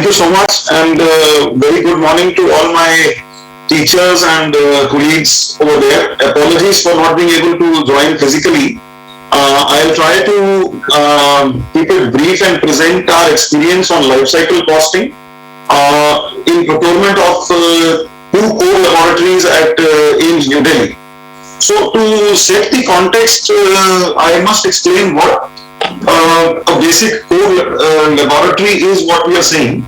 Thank you so much, and very good morning to all my teachers and colleagues over there. Apologies for not being able to join physically. I'll try to keep it brief and present our experience on lifecycle costing in procurement of two core laboratories at AIIMS New Delhi. So to set the context, I must explain what a basic core laboratory is, what we are saying.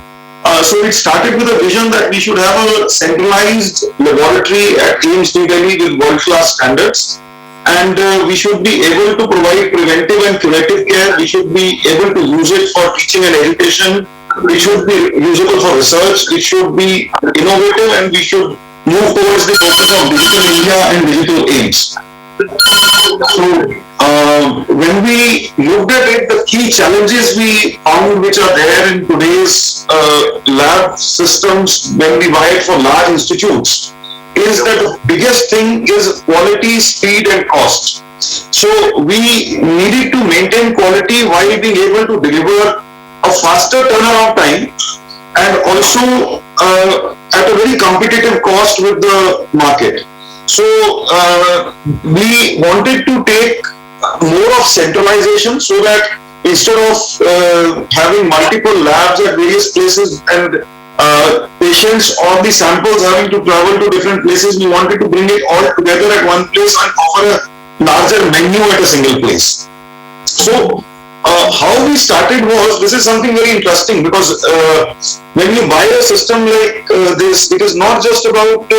So it started with a vision that we should have a centralized laboratory at AIIMS New Delhi with world-class standards, and we should be able to provide preventive and curative care. We should be able to use it for teaching and education. It should be usable for research. It should be innovative, and we should move towards the focus of digital India and digital AIIMS. So when we looked at it, the key challenges we found which are there in today's lab systems when we buy it for large institutes is that the biggest thing is quality, speed and cost. So we needed to maintain quality while being able to deliver a faster turnaround time and also at a very competitive cost with the market. So we wanted to take more of centralization so that instead of having multiple labs at various places and patients or the samples having to travel to different places, we wanted to bring it all together at one place and offer a larger menu at a single place. So how we started was, this is something very interesting because when you buy a system like this, it is not just about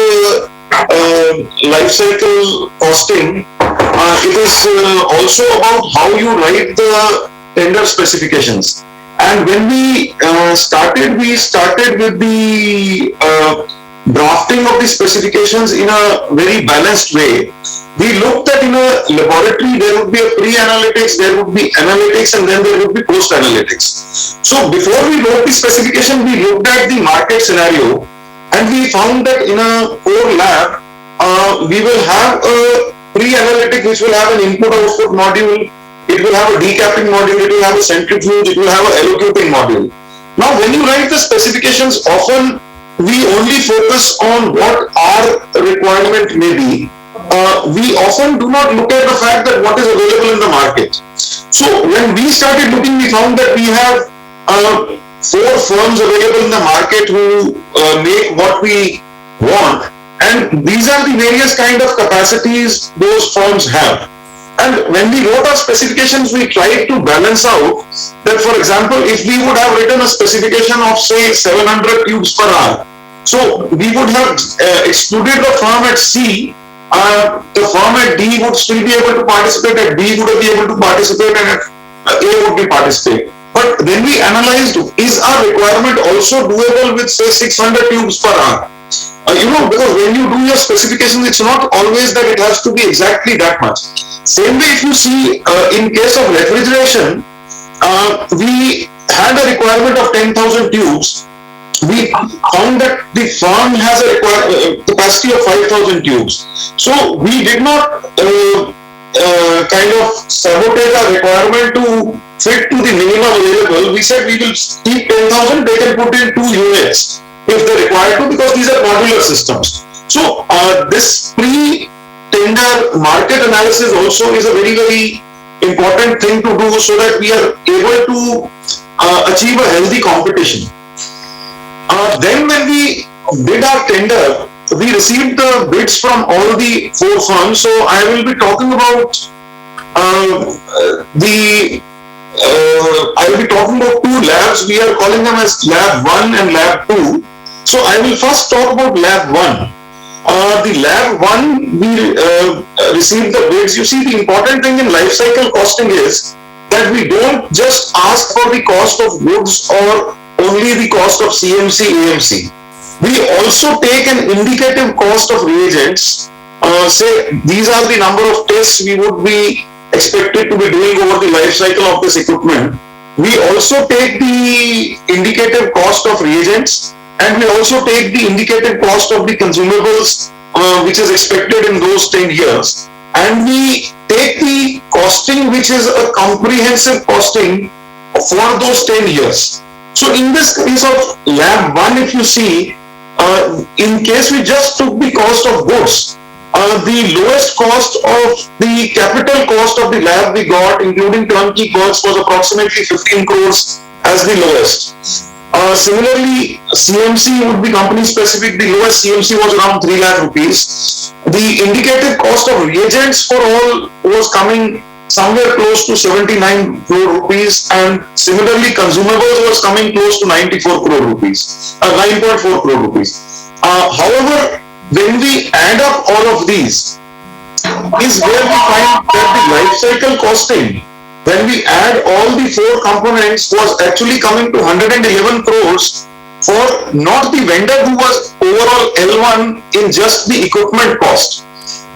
life cycle costing, it is also about how you write the tender specifications. And when we started with the drafting of the specifications in a very balanced way. We looked at in a laboratory there would be a pre-analytics, there would be analytics, and then there would be post-analytics. So before we wrote the specification, we looked at the market scenario, and we found that in a core lab, we will have a pre-analytic which will have an input-output module, it will have a decapping module, it will have a centrifuge, it will have an allocating module. Now when you write the specifications, often we only focus on what our requirement may be. We often do not look at the fact that what is available in the market. So when we started looking, we found that we have 4 firms available in the market who make what we want, and these are the various kind of capacities those firms have. And when we wrote our specifications, we tried to balance out that, for example, if we would have written a specification of say 700 tubes per hour, so we would have excluded the firm at C. The firm at D would still be able to participate, at B would be able to participate, and at A would be participate. But then we analyzed, is our requirement also doable with say 600 tubes per hour? Because when you do your specifications, it's not always that it has to be exactly that much. Same way, if you see in case of refrigeration, we had a requirement of 10,000 tubes. We found that the firm has a capacity of 5,000 tubes. So we did not kind of sabotage our requirement to fit to the minimum available. We said we will keep 10,000, they can put in 2 units if they require to, because these are modular systems. So this pre-tender market analysis also is a very, very important thing to do so that we are able to achieve a healthy competition. Then when we did our tender, we received the bids from all the 4 firms. So I will be talking about I will be talking about 2 labs. We are calling them as Lab 1 and Lab 2. So I will first talk about Lab 1. The Lab 1, we received the bids. You see, the important thing in life cycle costing is that we don't just ask for the cost of goods or only the cost of CMC, AMC. We also take an indicative cost of reagents. Say these are the number of tests we would be expected to be doing over the life cycle of this equipment. We also take the indicative cost of reagents, and we also take the indicative cost of the consumables which is expected in those 10 years. And we take the costing which is a comprehensive costing for those 10 years. So in this case of lab 1, if you see, in case we just took the cost of goods, the lowest cost of the capital cost of the lab we got, including turnkey costs, was approximately 15 crores as the lowest. Similarly, CMC would be company specific. The lowest CMC was around 3 lakh rupees. The indicative cost of reagents for all was coming somewhere close to 79 crore rupees, and similarly consumables was coming close to 94 crore rupees, 9.4 crore rupees. However, when we add up all of these, is where we find that the life cycle costing, when we add all the 4 components, was actually coming to 111 crores for not the vendor who was overall L1 in just the equipment cost.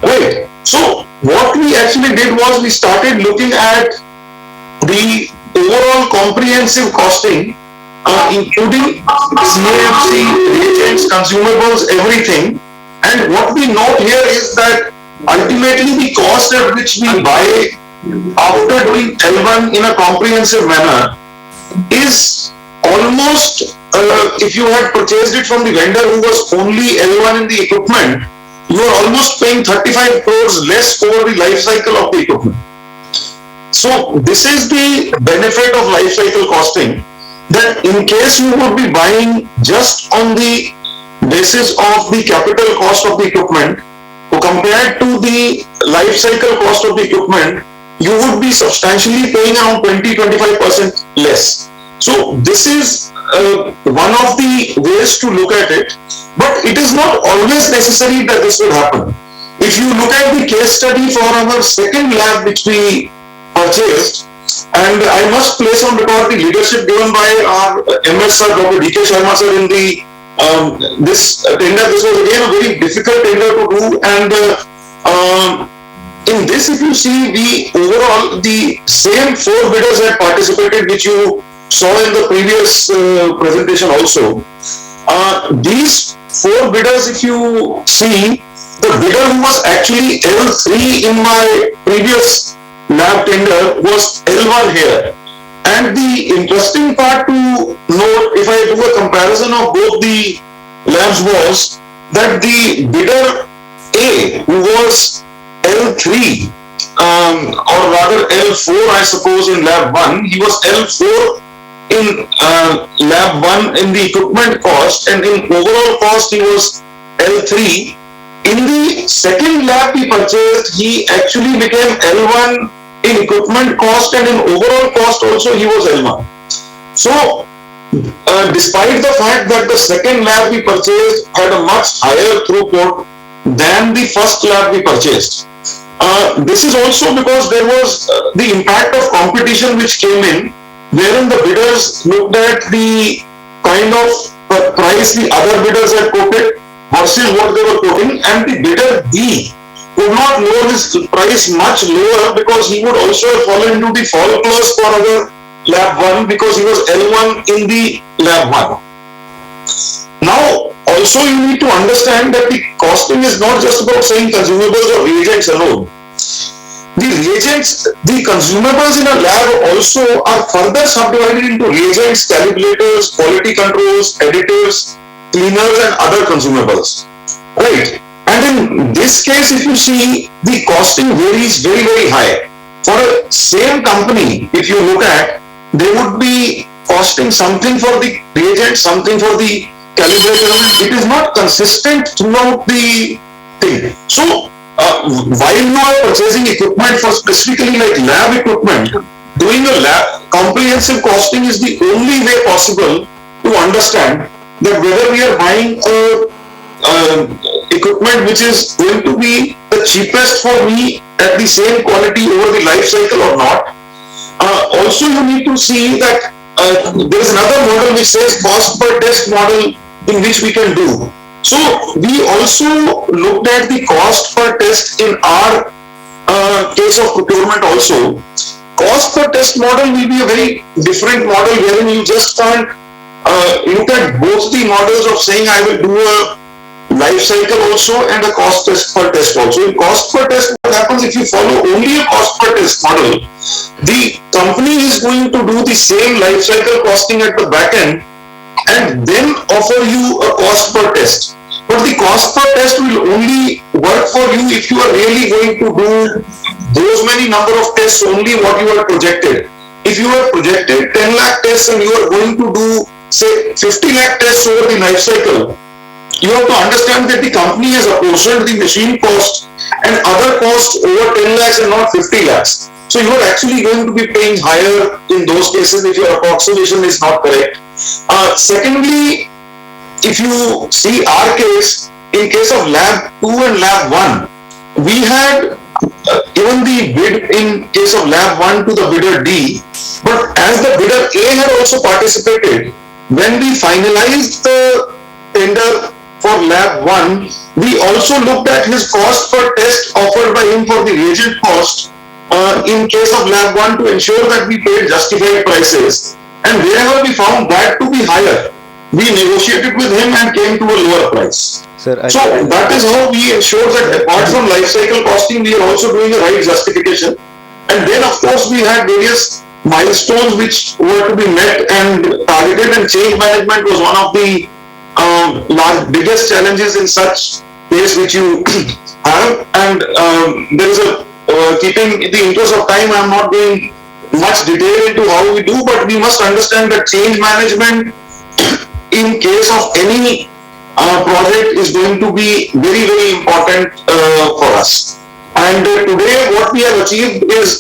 Right. So what we actually did was we started looking at the overall comprehensive costing, including CAFC, reagents, consumables, everything. And what we note here is that ultimately the cost at which we buy after doing L1 in a comprehensive manner is almost, if you had purchased it from the vendor who was only L1 in the equipment, you are almost paying 35 crores less over the life cycle of the equipment. So this is the benefit of life cycle costing, that in case you would be buying just on the basis of the capital cost of the equipment, compared to the life cycle cost of the equipment, you would be substantially paying around 20-25% less. So this is one of the ways to look at it, but it is not always necessary that this will happen. If you look at the case study for our second lab which we purchased, and I must place on record the leadership given by our MS sir, Dr. D.K. Sharma sir, in the this tender. This was again a very difficult tender to do, and in this, if you see, overall the same 4 bidders had participated, which you saw in the previous presentation also. These 4 bidders, if you see, the bidder who was actually L3 in my previous lab tender was L1 here. And the interesting part to note, if I do a comparison of both the labs, was that the bidder A, who was L3, or rather L4, I suppose, in lab 1, he was L4 in lab 1 in the equipment cost, and in overall cost he was L3. In the second lab he purchased, he actually became L1 in equipment cost, and in overall cost also he was L1. So despite the fact that the second lab we purchased had a much higher throughput than the first lab we purchased, this is also because there was the impact of competition which came in, wherein the bidders looked at the kind of price the other bidders had quoted versus what they were quoting, and the bidder B could not lower his price much lower because he would also have fallen into the fall clause for our lab 1 because he was L1 in the lab 1. Now, also you need to understand that the costing is not just about saying consumables or reagents alone. The reagents, the consumables in a lab also are further subdivided into reagents, calibrators, quality controls, additives, cleaners, and other consumables. Right? And in this case, if you see, the costing varies very, very high. For a same company, if you look at, they would be costing something for the reagents, something for the calibrator. It is not consistent throughout the thing. So, while you are purchasing equipment for specifically like lab equipment, doing a lab comprehensive costing is the only way possible to understand that whether we are buying equipment which is going to be the cheapest for me at the same quality over the life cycle or not. Also, you need to see that there is another model which says cost per test model in which we can do. So we also looked at the cost per test in our case of procurement also. Cost per test model will be a very different model wherein you just can't look at both the models of saying I will do a life cycle also, and a cost per test also. In cost per test, what happens if you follow only a cost per test model? The company is going to do the same life cycle costing at the back end and then offer you a cost per test. But the cost per test will only work for you if you are really going to do those many number of tests only what you are projected. If you are projected 10 lakh tests and you are going to do say 50 lakh tests over the life cycle, you have to understand that the company has apportioned the machine cost and other costs over 10 lakhs and not 50 lakhs. So you are actually going to be paying higher in those cases if your approximation is not correct. Secondly, if you see our case, in case of lab 2 and lab 1, we had given the bid in case of lab 1 to the bidder D, but as the bidder A had also participated, when we finalized the tender for lab 1, we also looked at his cost per test offered by him for the reagent cost in case of lab 1 to ensure that we paid justified prices. And wherever we found that to be higher, we negotiated with him and came to a lower price. Sir, so that is how we ensure that apart from life cycle costing, we are also doing a right justification. And then of course we had various milestones which were to be met and targeted, and change management was one of the biggest challenges in such case which you have. And there is a keeping the interest of time, I am not going much detail into how we do, but we must understand that change management in case of any project is going to be very, very important for us. And today what we have achieved is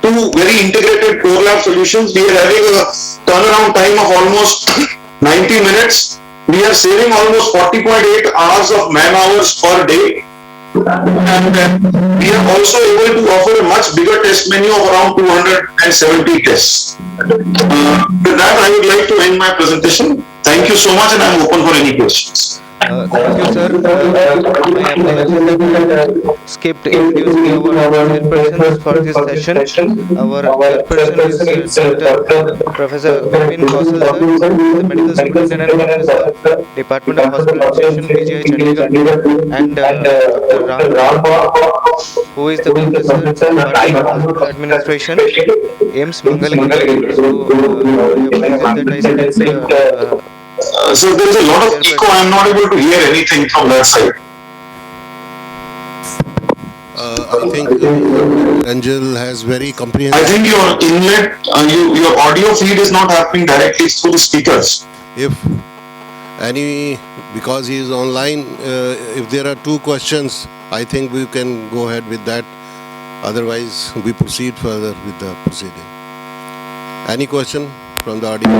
two very integrated core lab solutions. We are having a turnaround time of almost 90 minutes. We are saving almost 40.8 hours of man hours per day. And we are also able to offer a much bigger test menu of around 270 tests. With that, I would like to end my presentation. Thank you so much, and I am open for any questions. Thank you, sir. My apologies. Skipped introducing our chairpersons for this session. Our chairperson is Dr. Professor Kausal, the medical superintendent officer, Department of Hospitalization, PGI Chandigarh, and Dr. Rajan, who is the professor, Department of Hospital Administration, AIIMS New Delhi. So there is a lot of echo. I am not able to hear anything from that side. I think Angel has very comprehensive. I think your inlet, your audio feed is not happening directly through the speakers. If any, because he is online, if there are two questions, I think we can go ahead with that. Otherwise, we proceed further with the proceeding. Any question from the audience?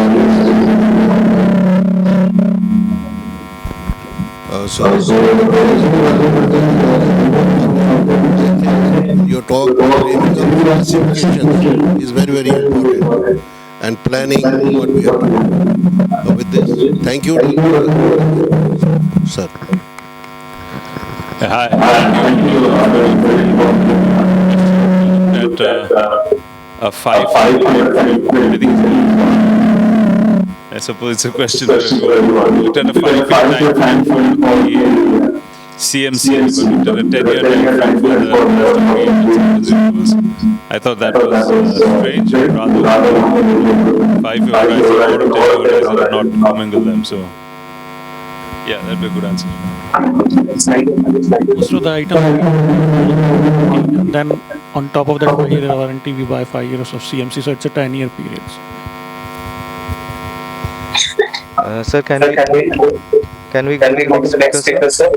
Your talk classification is very, very important, and planning what we have to do with this. Thank you, sir. Hi. That 5. I suppose it's a question that we looked at a 5-year time frame for the CMC, but looked at a 10-year time frame for the consumables. I thought that was strange, and rather 5-year horizon or a 10-year horizon and not commingle them. So, yeah, that'd be a good answer. Most of the items, and then on top of that 5-year warranty, we buy 5 years of CMC, so it's a 10-year period. Sir, can we go to the next speaker, sir?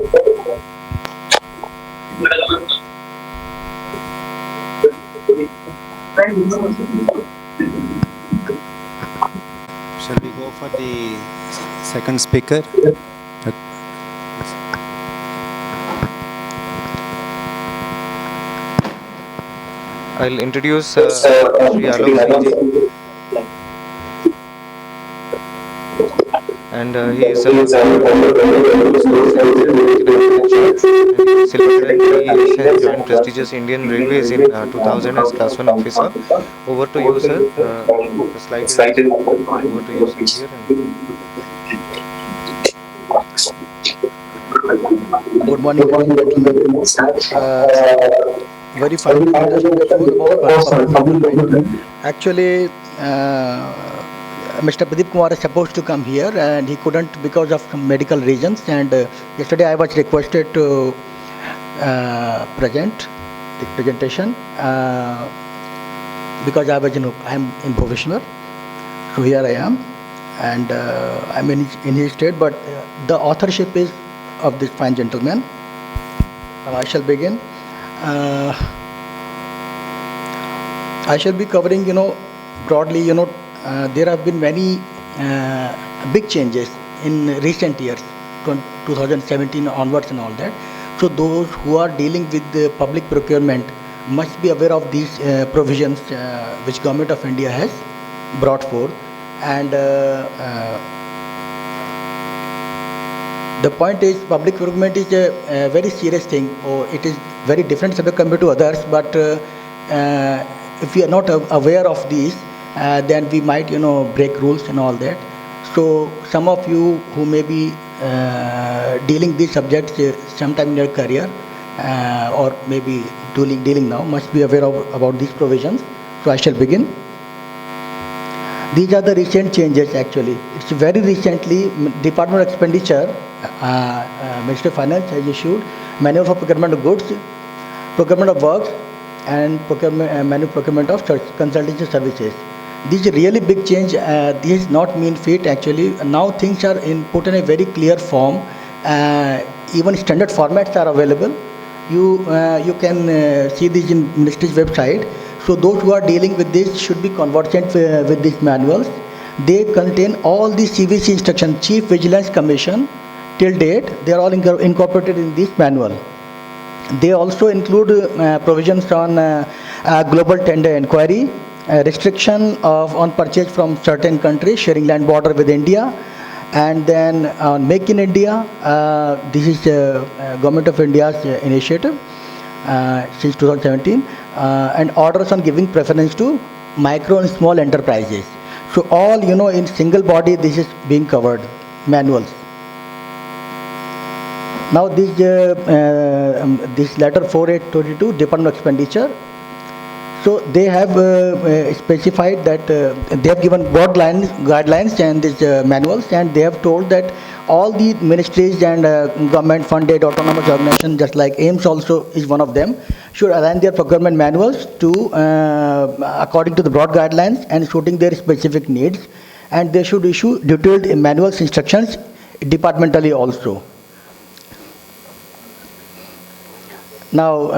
Shall we go for the second speaker? I'll introduce Sri Alok, and he is joined prestigious Indian Railways in 2000 as Class 1 officer. Over to you, sir. The slide is over to you, sir. Good morning, ladies and gentlemen. Very fine to understand about public procurement. Actually, Mr. Pradeep Kumar is supposed to come here and he couldn't because of some medical reasons. And yesterday I was requested to present the presentation because I'm in Bhubaneswar. So here I am, and I'm in his state, but the authorship is of this fine gentleman. Now I shall begin. I shall be covering, broadly, there have been many big changes in recent years, 2017 onwards and all that. So those who are dealing with the public procurement must be aware of these provisions which Government of India has brought forth. And the point is, public procurement is a very serious thing. It is very different subject compared to others, but if we are not aware of these, then we might, break rules and all that. So some of you who may be dealing these subjects sometime in your career, or maybe dealing now, must be aware about these provisions. So I shall begin. These are the recent changes actually. It's very recently, Department of Expenditure, Ministry of Finance has issued Manual for Procurement of Goods, Procurement of Works, and Manual Procurement of Consultancy Services. This is a really big change. This is not mean feat actually. Now things are put in a very clear form. Even standard formats are available. You can see this in Ministry's website. So those who are dealing with this should be conversant with these manuals. They contain all the CVC instructions, Chief Vigilance Commission till date. They are all incorporated in this manual. They also include provisions on global tender inquiry, restriction on purchase from certain countries sharing land border with India, and then on Make in India. This is Government of India's initiative since 2017, and orders on giving preference to micro and small enterprises. So all, in single body, this is being covered, manuals. Now this letter 4822, Department of Expenditure. So they have specified that they have given broad guidelines and these manuals, and they have told that all the ministries and government-funded autonomous organizations, just like AIIMS also is one of them, should align their procurement manuals to according to the broad guidelines and suiting their specific needs, and they should issue detailed manuals instructions departmentally also. Now,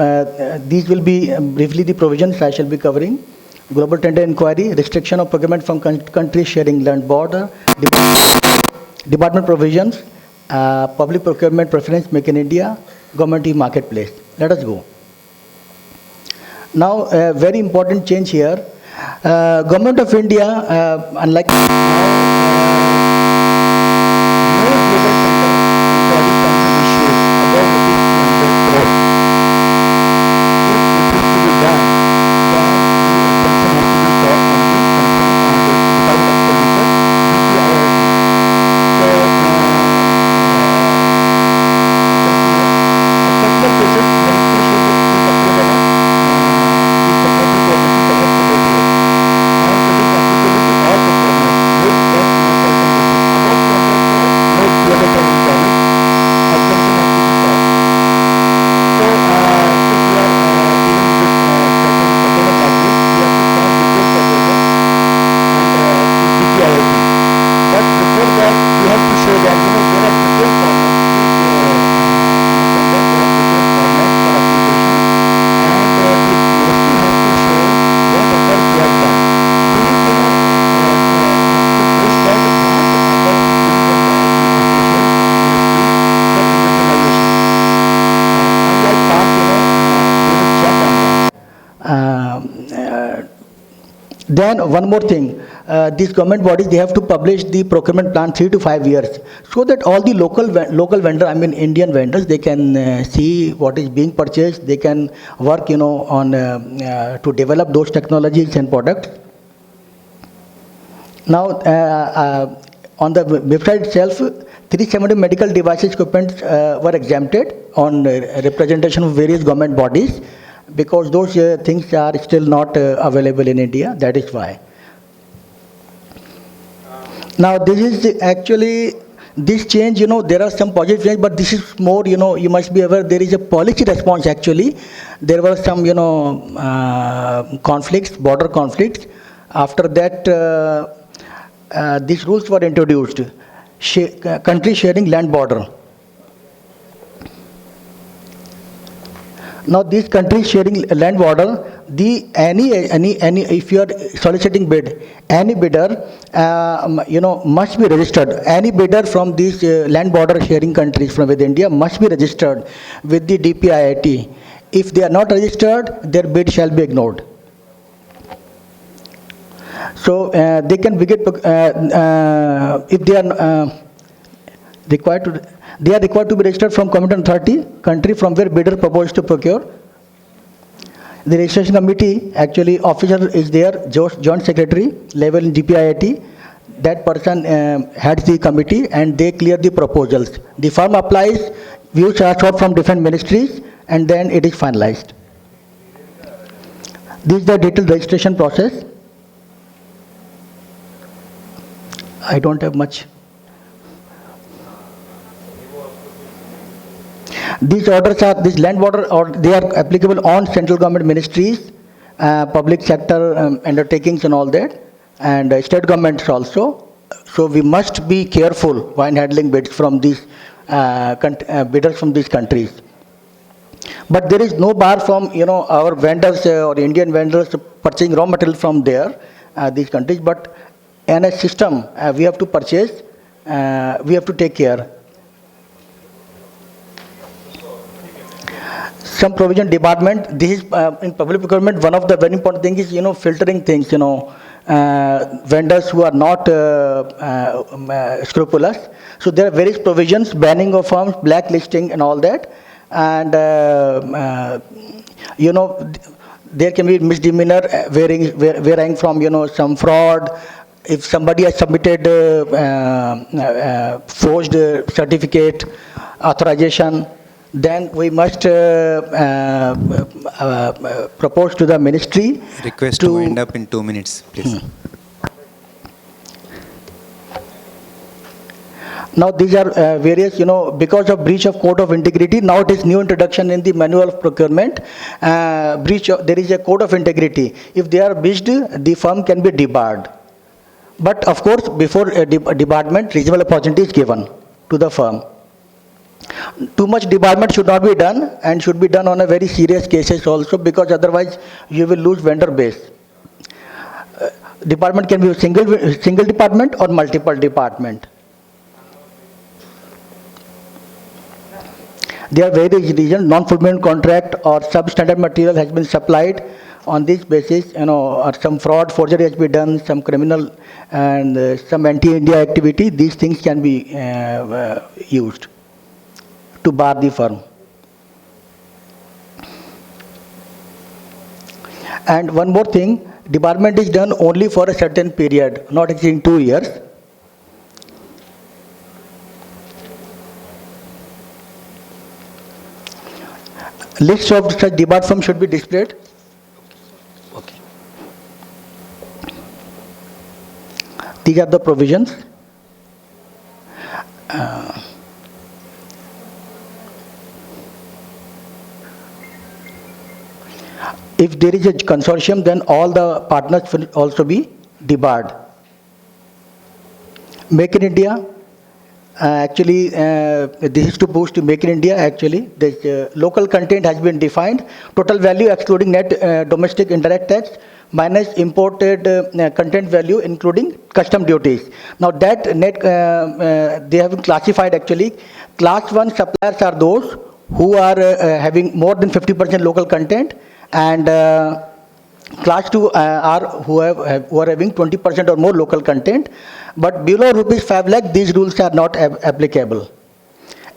these will be briefly the provisions I shall be covering. Global tender inquiry, restriction of procurement from countries sharing land border, department provisions, public procurement preference, Make in India, government e-marketplace. Let us go. Now, a very important change here. Government of India, unlike Then one more thing, these government bodies, they have to publish the procurement plan 3 to 5 years, so that all the local vendor, Indian vendors, they can see what is being purchased. They can work, on to develop those technologies and products. Now, On the website itself, 370 medical devices equipment were exempted on representation of various government bodies, because those things are still not available in India. That is why. Now, this is actually, this change, there are some positive change, but this is more, you must be aware, there is a policy response actually. There were some, conflicts, border conflicts. After that, these rules were introduced. Country sharing land border. Now, these countries sharing land border, if you are soliciting bid, any bidder, must be registered. Any bidder from these land border sharing countries from with India must be registered with the DPIIT. If they are not registered, their bid shall be ignored. So they can begin if they are required to. They are required to be registered from competent authority, country from where bidder proposed to procure. The registration committee, actually officer is there, joint secretary level in DPIIT. That person heads the committee and they clear the proposals. The firm applies, views are sought from different ministries, and then it is finalized. This is the detailed registration process. I don't have much. These orders are, this land border, or they are applicable on central government ministries, public sector undertakings and all that, and state governments also. So we must be careful when handling bids from these bidders from these countries. But there is no bar from our vendors or Indian vendors purchasing raw material from there, these countries. But in a system, we have to purchase, we have to take care. Some provision department, this is in public procurement, one of the very important things is, filtering things, vendors who are not scrupulous. So there are various provisions, banning of firms, blacklisting and all that. And, there can be misdemeanor varying from, some fraud. If somebody has submitted forged certificate, authorization, then we must propose to the ministry. Request to end up in 2 minutes, please. Now these are various, because of breach of code of integrity, now it is new introduction in the manual of procurement. There is a code of integrity. If they are breached, the firm can be debarred. But of course, before debarment, reasonable opportunity is given to the firm. Too much debarment should not be done, and should be done on a very serious cases also, because otherwise you will lose vendor base. Department can be a single department or multiple department. There are various reasons, non-fulfillment contract or substandard material has been supplied. On this basis, or some fraud, forgery has been done, some criminal and some anti-India activity. These things can be used to bar the firm. And one more thing, debarment is done only for a certain period, not exceeding 2 years. List of such debarred firms should be displayed. Okay. These are the provisions. If there is a consortium, then all the partners will also be debarred. Make in India, actually, this is to boost Make in India. Actually, the local content has been defined. Total value excluding net domestic indirect tax minus imported content value including custom duties. Now that net, they have been classified actually. Class 1 suppliers are those who are having more than 50% local content, and class 2 are who are having 20% or more local content. But below rupees 5 lakh, these rules are not applicable.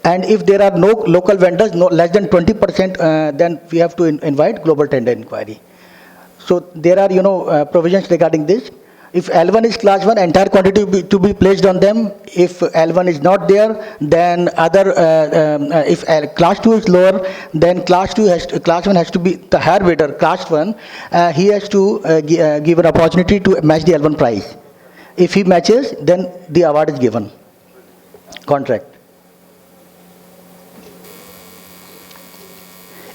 And if there are no local vendors, no less than 20%, then we have to invite global tender inquiry. So there are, provisions regarding this. If L1 is class 1, entire quantity to be placed on them. If L1 is not there, then if class 2 is lower, then class 1 has to be the higher bidder, class 1, he has to give an opportunity to match the L1 price. If he matches, then the award is given. Contract.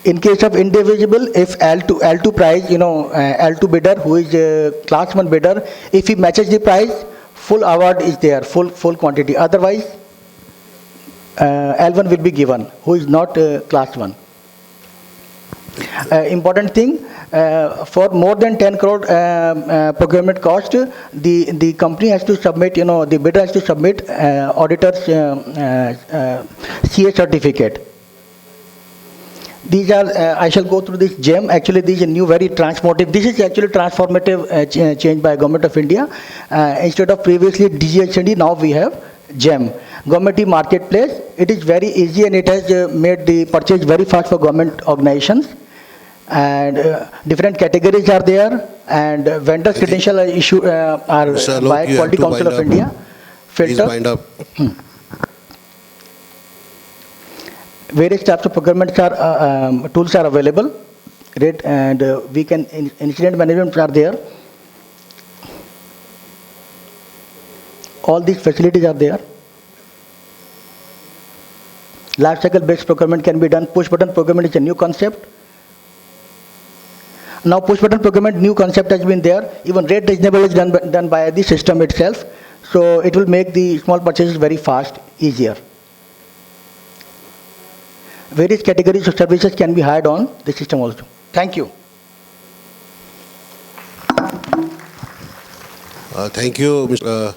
In case of indivisible, if L2 price, L2 bidder who is class 1 bidder, if he matches the price, full award is there, full quantity. Otherwise, L1 will be given, who is not class 1. Important thing, for more than 10 crore procurement cost, the company has to submit, the bidder has to submit auditor's CA certificate. These are, I shall go through this gem. Actually, this is a new, very transformative. This is actually transformative change by Government of India. Instead of previously DGHND, now we have gem. Government e-marketplace. It is very easy and it has made the purchase very fast for government organizations. And different categories are there. And vendor credential issue are by Quality Council of India. Please bind up. Various types of procurement tools are available, right? And we can incident management are there. All these facilities are there. Lifecycle based procurement can be done. Push button procurement is a new concept. Now push button procurement new concept has been there. Even rate reasonable is done by the system itself. So it will make the small purchases very fast, easier. Various categories of services can be hired on the system also. Thank you. Thank you, Mr.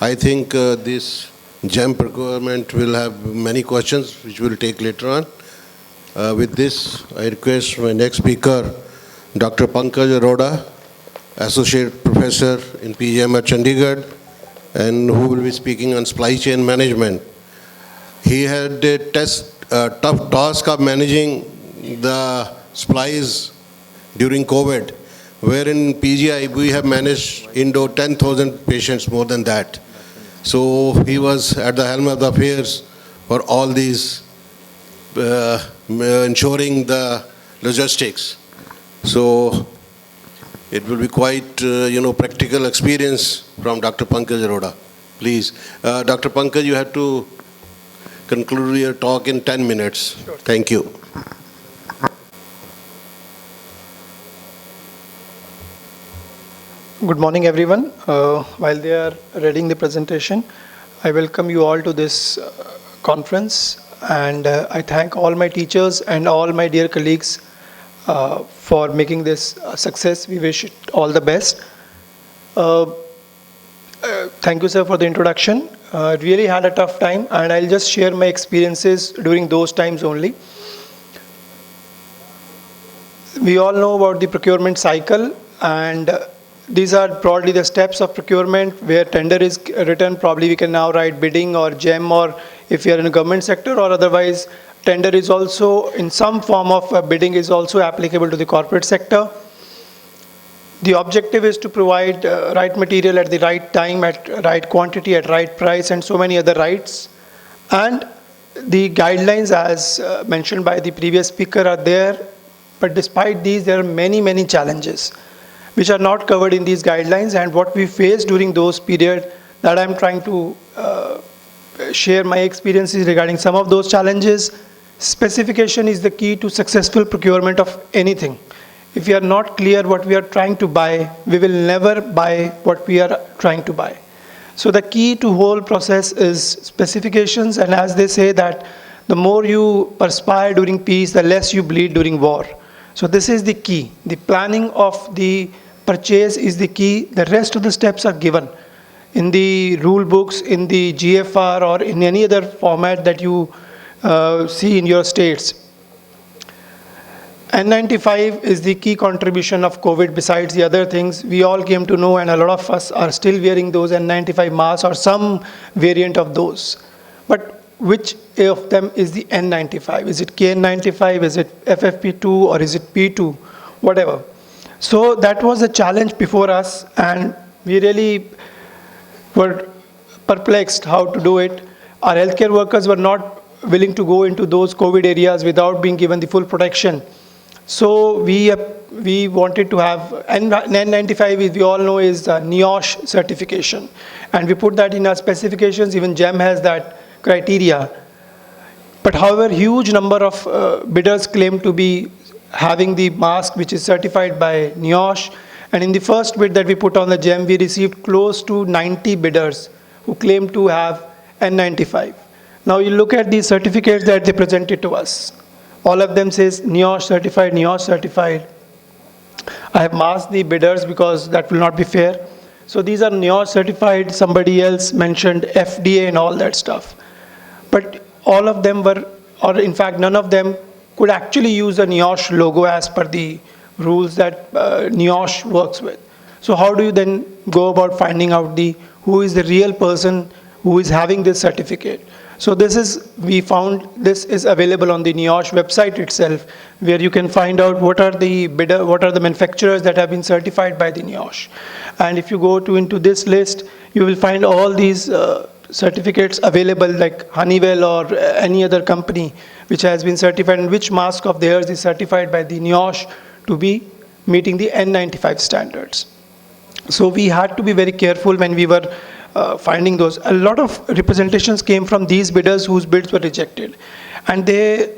I think this GEM procurement will have many questions which we'll take later on. With this, I request my next speaker, Dr. Pankaj Arora, Associate Professor in PGIMER Chandigarh, and who will be speaking on supply chain management. He had a tough task of managing the supplies during COVID, where in PGI we have managed indoor 10,000 patients, more than that. So he was at the helm of the affairs for all these, ensuring the logistics. So it will be quite, practical experience from Dr. Pankaj Arora. Please, Dr. Pankaj, you have to conclude your talk in 10 minutes. Sure. Thank you. Good morning, everyone. While they are reading the presentation, I welcome you all to this conference, and I thank all my teachers and all my dear colleagues for making this a success. We wish it all the best. Thank you, sir, for the introduction. Really had a tough time, and I'll just share my experiences during those times only. We all know about the procurement cycle, and these are broadly the steps of procurement. Where tender is written, probably we can now write bidding or GEM, or if you are in a government sector, or otherwise tender is also in some form of bidding is also applicable to the corporate sector. The objective is to provide right material at the right time, at right quantity, at right price, and so many other rights. And the guidelines, as mentioned by the previous speaker, are there. But despite these, there are many, many challenges which are not covered in these guidelines. And what we faced during those periods, that I'm trying to share my experiences regarding some of those challenges. Specification is the key to successful procurement of anything. If we are not clear what we are trying to buy, we will never buy what we are trying to buy. So the key to whole process is specifications, and as they say that the more you perspire during peace, the less you bleed during war. So this is the key. The planning of the purchase is the key. The rest of the steps are given in the rule books, in the GFR, or in any other format that you see in your states. N95 is the key contribution of COVID besides the other things. We all came to know, and a lot of us are still wearing those N95 masks or some variant of those. But which of them is the N95? Is it KN95? Is it FFP2? Or is it P2? Whatever. So that was a challenge before us, and We really were perplexed how to do it. Our healthcare workers were not willing to go into those COVID areas without being given the full protection. So we wanted to have N95, we all know, is NIOSH certification, and we put that in our specifications. Even GEM has that criteria. But however, huge number of bidders claim to be having the mask which is certified by NIOSH. And in the first bid that we put on the GEM, we received close to 90 bidders who claim to have N95. Now you look at the certificates that they presented to us. All of them says NIOSH certified, NIOSH certified. I have masked the bidders because that will not be fair. So these are NIOSH certified, somebody else mentioned FDA and all that stuff. But all of them were, or in fact none of them could actually use a NIOSH logo as per the rules that NIOSH works with. So how do you then go about finding out who is the real person who is having this certificate? So we found this is available on the NIOSH website itself, where you can find out what are the manufacturers that have been certified by the NIOSH. And if you go into this list, you will find all these certificates available, like Honeywell or any other company which has been certified, and which mask of theirs is certified by the NIOSH to be meeting the N95 standards. So we had to be very careful when we were finding those. A lot of representations came from these bidders whose bids were rejected. And they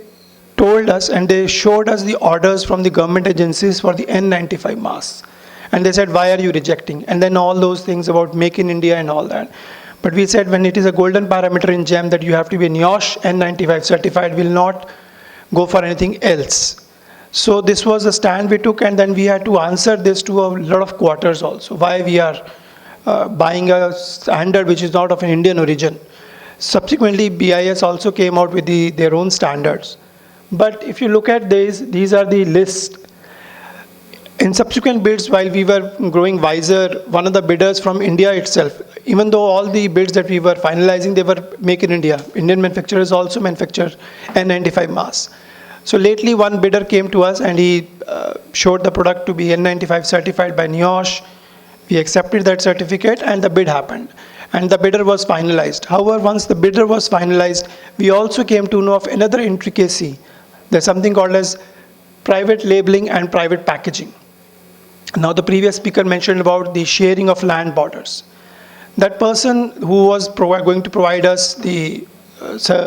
told us and they showed us the orders from the government agencies for the N95 masks. And they said, why are you rejecting? And then all those things about Make in India and all that. But we said, when it is a golden parameter in GEM that you have to be NIOSH N95 certified, will not go for anything else. So this was the stand we took, and then we had to answer this to a lot of quarters also, why we are buying a standard which is not of an Indian origin. Subsequently, BIS also came out with their own standards. But if you look at these are the list. In subsequent bids, while we were growing wiser, one of the bidders from India itself, even though all the bids that we were finalizing, they were Make in India. Indian manufacturers also manufacture N95 masks. So lately, one bidder came to us and he showed the product to be N95 certified by NIOSH. We accepted that certificate and the bid happened. And the bidder was finalized. However, once the bidder was finalized, we also came to know of another intricacy. There's something called as private labeling and private packaging. Now, the previous speaker mentioned about the sharing of land borders. That person who was going to provide us the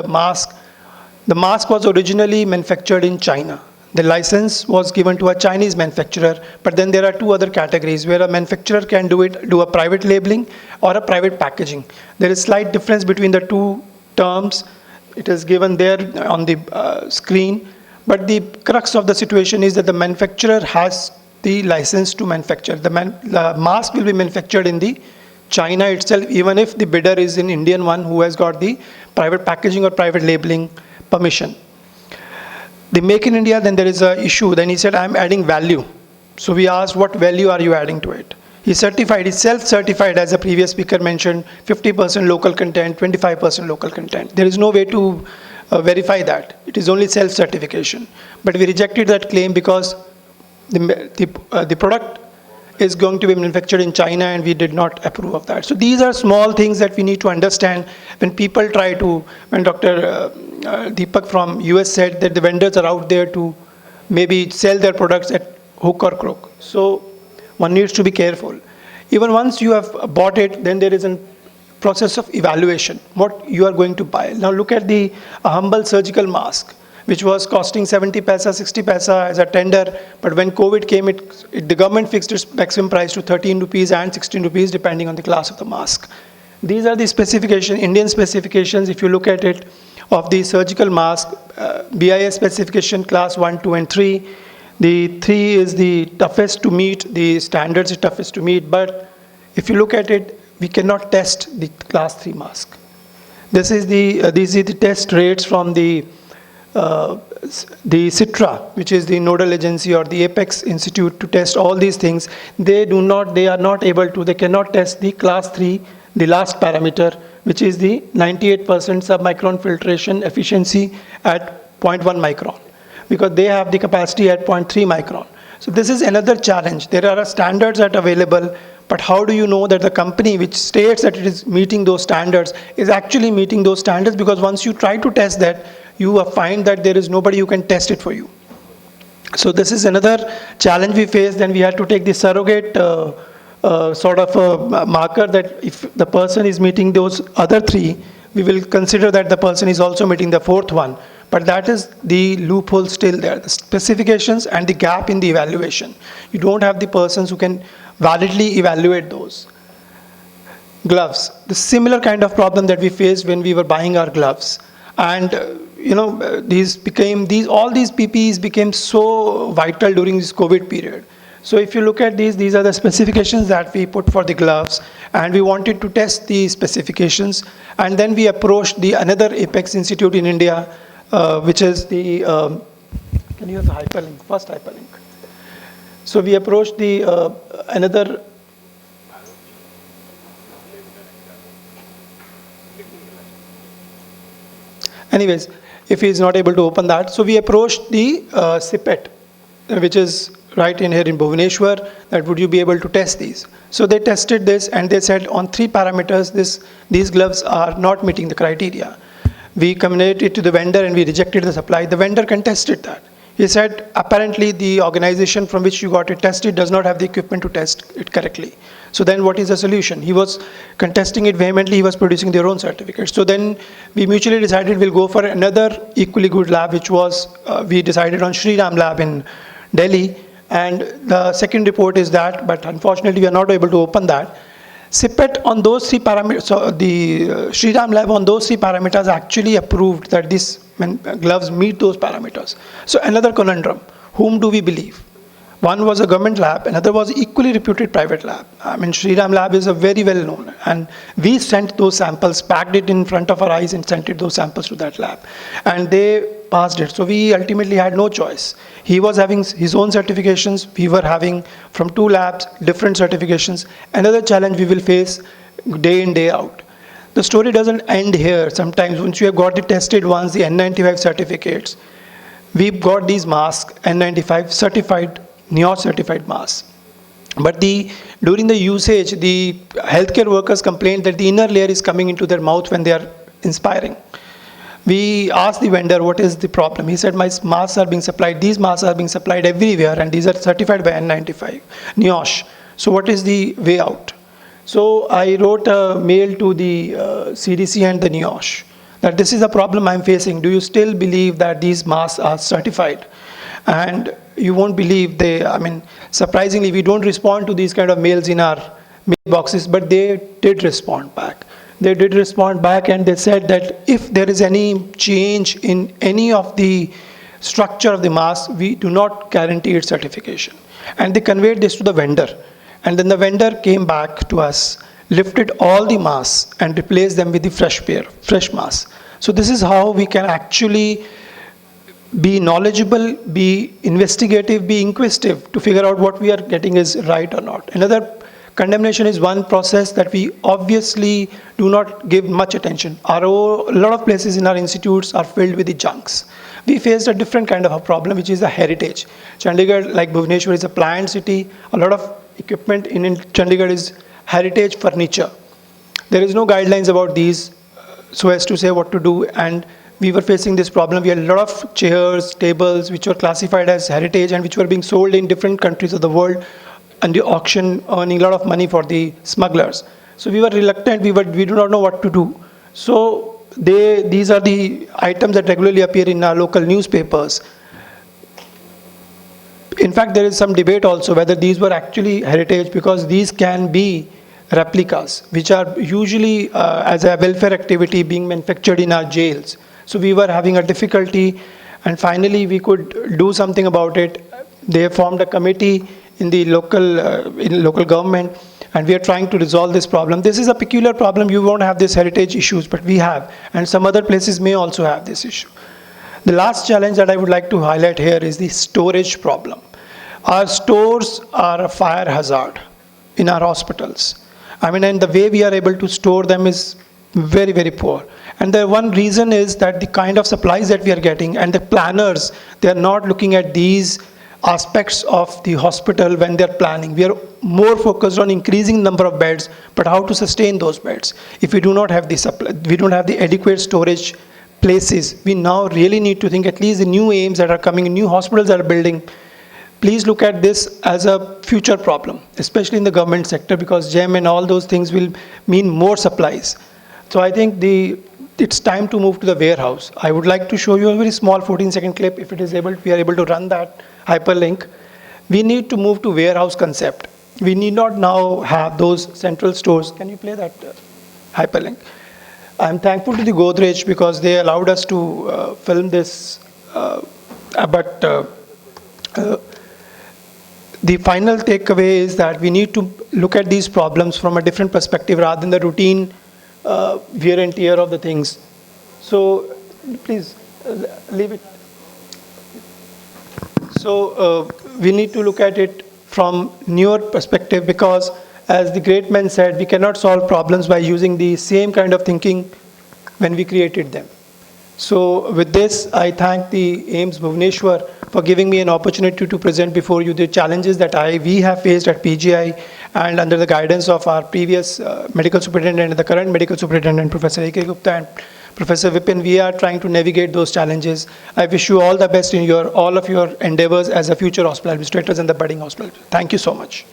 mask, the mask was originally manufactured in China. The license was given to a Chinese manufacturer, but then there are two other categories where a manufacturer can do a private labeling or a private packaging. There is slight difference between the two terms. It is given there on the screen, but the crux of the situation is that the manufacturer has the license to manufacture. The mask will be manufactured in the China itself, even if the bidder is an Indian one who has got the private packaging or private labeling permission. The Make in India, then there is an issue. Then he said, I'm adding value. So we asked, what value are you adding to it? He certified, he's self-certified, as the previous speaker mentioned, 50% local content, 25% local content. There is no way to verify that. It is only self-certification. But we rejected that claim because the product is going to be manufactured in China and we did not approve of that. So these are small things that we need to understand when people try to, when Dr. Deepak from US said that the vendors are out there to maybe sell their products at hook or crook. So one needs to be careful. Even once you have bought it, then there is a process of evaluation, what you are going to buy. Now look at a humble surgical mask, which was costing 70 paisa, 60 paisa as a tender. But when COVID came, the government fixed its maximum price to 13 rupees and 16 rupees, depending on the class of the mask. These are the specifications, Indian specifications, if you look at it, of the surgical mask. BIS specification class 1, 2, and 3. The 3 is the toughest to meet, the standards is toughest to meet, but if you look at it, we cannot test the class 3 mask. These are the test rates from the CITRA, which is the nodal agency, or the Apex Institute to test all these things. They cannot test the class 3, the last parameter, which is the 98% submicron filtration efficiency at 0.1 micron, because they have the capacity at 0.3 micron. So this is another challenge. There are standards that are available, But how do you know that the company which states that it is meeting those standards is actually meeting those standards? Because once you try to test that, you will find that there is nobody who can test it for you. So this is another challenge we faced. Then we had to take the surrogate sort of a marker that if the person is meeting those other three, we will consider that the person is also meeting the fourth one. But that is the loophole still there, the specifications and the gap in the evaluation. You don't have the persons who can validly evaluate those. Gloves, the similar kind of problem that we faced when we were buying our gloves. And all these PPEs became so vital during this COVID period. So if you look at these are the specifications that we put for the gloves, and we wanted to test the specifications. And then we approached another Apex Institute in India, which is the, can you have the hyperlink, first hyperlink. So we approached another, anyways, if he is not able to open that. So we approached the CPET, which is right in here in Bhubaneswar, that would you be able to test these? So they tested this and they said on 3 parameters, these gloves are not meeting the criteria. We communicated it to the vendor and we rejected the supply. The vendor contested that. He said, apparently the organization from which you got it tested does not have the equipment to test it correctly. So then what is the solution? He was contesting it vehemently, he was producing their own certificates. So then we mutually decided we'll go for another equally good lab, which was, we decided on Shriram lab in Delhi. And the second report is that, but unfortunately we are not able to open that. CPET on those 3 parameters, so the Shriram lab on those 3 parameters actually approved that these gloves meet those parameters. So another conundrum, whom do we believe? One was a government lab, another was equally reputed private lab. I mean, Shriram lab is a very well known, and we sent those samples, packed it in front of our eyes and sent those samples to that lab. And they passed it. So we ultimately had no choice. He was having his own certifications. We were having from 2 labs, different certifications. Another challenge we will face day in, day out. The story doesn't end here. Sometimes once you have got it tested once, the N95 certificates, we've got these masks, N95 certified, NIOSH certified masks. But during the usage, the healthcare workers complained that the inner layer is coming into their mouth when they are inspiring. We asked the vendor, what is the problem? He said, my masks are being supplied. These masks are being supplied everywhere, and these are certified by N95, NIOSH. So what is the way out? So I wrote a mail to the CDC and the NIOSH that this is a problem I'm facing. Do you still believe that these masks are certified? And you won't believe surprisingly, we don't respond to these kind of mails in our mailboxes, but they did respond back. They did respond back and they said that if there is any change in any of the structure of the mask, we do not guarantee its certification. And they conveyed this to the vendor. And then the vendor came back to us, lifted all the masks and replaced them with the fresh masks. So this is how we can actually be knowledgeable, be investigative, be inquisitive to figure out what we are getting is right or not. Another condemnation is one process that we obviously do not give much attention. A lot of places in our institutes are filled with the junks. We faced a different kind of a problem, which is the heritage. Chandigarh, like Bhubaneswar, is a planned city. A lot of equipment in Chandigarh is heritage furniture. There is no guidelines about these so as to say what to do, and we were facing this problem. We had a lot of chairs, tables, which were classified as heritage and which were being sold in different countries of the world and the auction, earning a lot of money for the smugglers. So we were reluctant, we do not know what to do. So these are the items that regularly appear in our local newspapers. In fact, there is some debate also whether these were actually heritage, because these can be replicas, which are usually as a welfare activity being manufactured in our jails. So we were having a difficulty, and finally we could do something about it. They formed a committee in the local government, and we are trying to resolve this problem. This is a peculiar problem. You won't have these heritage issues, but we have, and some other places may also have this issue. The last challenge that I would like to highlight here is the storage problem. Our stores are a fire hazard in our hospitals. And the way we are able to store them is very, very poor. And the one reason is that the kind of supplies that we are getting and the planners, they are not looking at these aspects of the hospital when they're planning. We are more focused on increasing number of beds, but how to sustain those beds. If we do not have the supply, we don't have the adequate storage places, we now really need to think at least the new AIIMS that are coming, new hospitals that are building. Please look at this as a future problem, especially in the government sector, because GEM and all those things will mean more supplies. So I think it's time to move to the warehouse. I would like to show you a very small 14-second clip. If it is able, we are able to run that hyperlink. We need to move to warehouse concept. We need not now have those central stores. Can you play that hyperlink? I'm thankful to the Godrej because they allowed us to film this, the final takeaway is that we need to look at these problems from a different perspective rather than the routine wear and tear of the things. So please leave it. So we need to look at it from newer perspective, because as the great man said, we cannot solve problems by using the same kind of thinking when we created them. So with this, I thank the AIIMS Bhubaneswar for giving me an opportunity to present before you the challenges that we have faced at PGI, and under the guidance of our previous medical superintendent and the current medical superintendent, Professor A.K. Gupta and Professor Vipin, we are trying to navigate those challenges. I wish you all the best in all of your endeavors as a future hospital administrators and the budding hospital. Thank you so much.